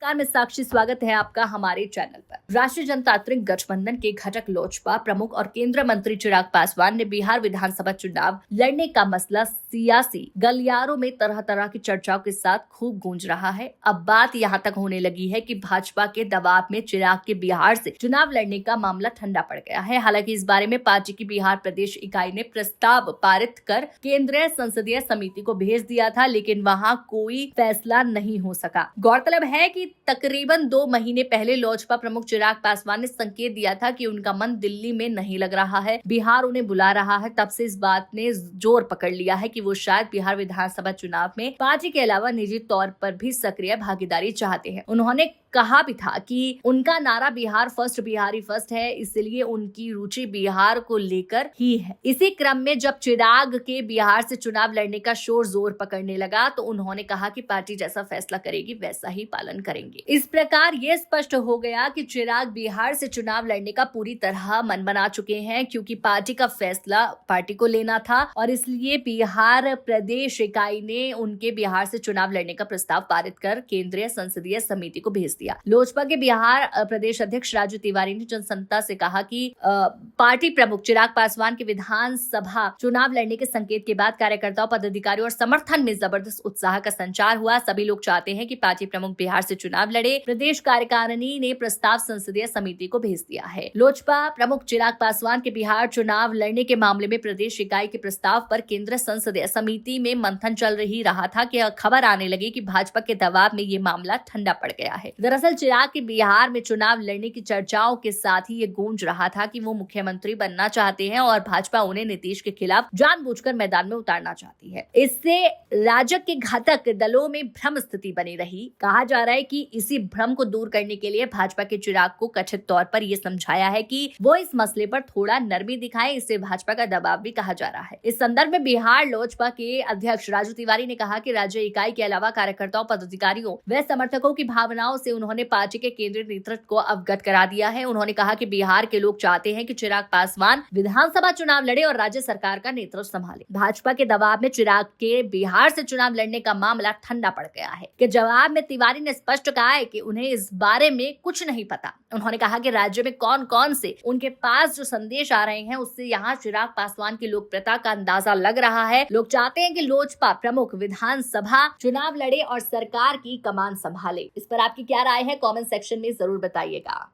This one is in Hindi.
नमस्कार, मैं साक्षी। स्वागत है आपका हमारे चैनल पर। राष्ट्रीय जनतांत्रिक गठबंधन के घटक लोजपा प्रमुख और केंद्रीय मंत्री चिराग पासवान ने बिहार विधानसभा चुनाव लड़ने का मसला सियासी गलियारों में तरह तरह की चर्चाओं के साथ खूब गूंज रहा है। अब बात यहाँ तक होने लगी है कि भाजपा के दबाव में चिराग के बिहार से चुनाव लड़ने का मामला ठंडा पड़ गया है। हालांकि इस बारे में पार्टी की बिहार प्रदेश इकाई ने प्रस्ताव पारित कर केंद्रीय संसदीय समिति को भेज दिया था, लेकिन वहाँ कोई फैसला नहीं हो सका। गौरतलब है कि तकरीबन 2 महीने पहले लोजपा प्रमुख चिराग पासवान ने संकेत दिया था कि उनका मन दिल्ली में नहीं लग रहा है, बिहार उन्हें बुला रहा है। तब से इस बात ने जोर पकड़ लिया है कि वो शायद बिहार विधानसभा चुनाव में पार्टी के अलावा निजी तौर पर भी सक्रिय भागीदारी चाहते हैं। उन्होंने कहा भी था कि उनका नारा बिहार फर्स्ट, बिहारी फर्स्ट है, इसलिए उनकी रुचि बिहार को लेकर ही है। इसी क्रम में जब चिराग के बिहार से चुनाव लड़ने का शोर जोर पकड़ने लगा तो उन्होंने कहा कि पार्टी जैसा फैसला करेगी वैसा ही पालन करेंगे। इस प्रकार ये स्पष्ट हो गया कि चिराग बिहार से चुनाव लड़ने का पूरी तरह मन बना चुके हैं, क्योंकि पार्टी का फैसला पार्टी को लेना था और इसलिए बिहार प्रदेश इकाई ने उनके बिहार से चुनाव लड़ने का प्रस्ताव पारित कर केंद्रीय संसदीय समिति को भेज दिया। लोजपा के बिहार प्रदेश अध्यक्ष राजू तिवारी ने जनसंता से कहा कि पार्टी प्रमुख चिराग पासवान के विधानसभा चुनाव लड़ने के संकेत के बाद कार्यकर्ताओं, पदाधिकारियों और समर्थन में जबरदस्त उत्साह का संचार हुआ। सभी लोग चाहते हैं कि पार्टी प्रमुख बिहार से चुनाव लड़े। प्रदेश कार्यकारिणी ने प्रस्ताव संसदीय समिति को भेज दिया है। लोजपा प्रमुख चिराग पासवान के बिहार चुनाव लड़ने के मामले में प्रदेश इकाई के प्रस्ताव पर केंद्रीय संसदीय समिति में मंथन चल रही रहा था कि खबर आने लगी कि भाजपा के दबाव में ये मामला ठंडा पड़ गया है। दरअसल चिराग के बिहार में चुनाव लड़ने की चर्चाओं के साथ ही ये गूंज रहा था कि वो मुख्यमंत्री बनना चाहते हैं और भाजपा उन्हें नीतीश के खिलाफ जानबूझकर मैदान में उतारना चाहती है। इससे राजग के घटक दलों में भ्रम स्थिति बनी रही। कहा जा रहा है कि इसी भ्रम को दूर करने के लिए भाजपा के चिराग को कथित तौर पर यह समझाया है कि वो इस मसले पर थोड़ा नरमी दिखाएं। इससे भाजपा का दबाव भी कहा जा रहा है। इस संदर्भ में बिहार लोजपा के अध्यक्ष राजू तिवारी ने कहा कि राज्य इकाई के अलावा कार्यकर्ताओं, पदाधिकारियों व समर्थकों की भावनाओं से उन्होंने पार्टी के केंद्रीय नेतृत्व को अवगत करा दिया है। उन्होंने कहा कि बिहार के लोग चाहते हैं कि चिराग पासवान विधानसभा चुनाव लड़े और राज्य सरकार का नेतृत्व संभाले। भाजपा के दबाव में चिराग के बिहार से चुनाव लड़ने का मामला ठंडा पड़ गया है। कि जवाब में तिवारी ने स्पष्ट कहा है कि उन्हें इस बारे में कुछ नहीं पता। उन्होंने कहा कि राज्य में कौन कौन से उनके पास जो संदेश आ रहे हैं उससे यहाँ चिराग पासवान की लोकप्रियता का अंदाजा लग रहा है। लोग चाहते हैं कि लोजपा प्रमुख विधानसभा चुनाव लड़े और सरकार की कमान संभाले। इस पर आपकी क्या राय है? कमेंट सेक्शन में जरूर बताइएगा।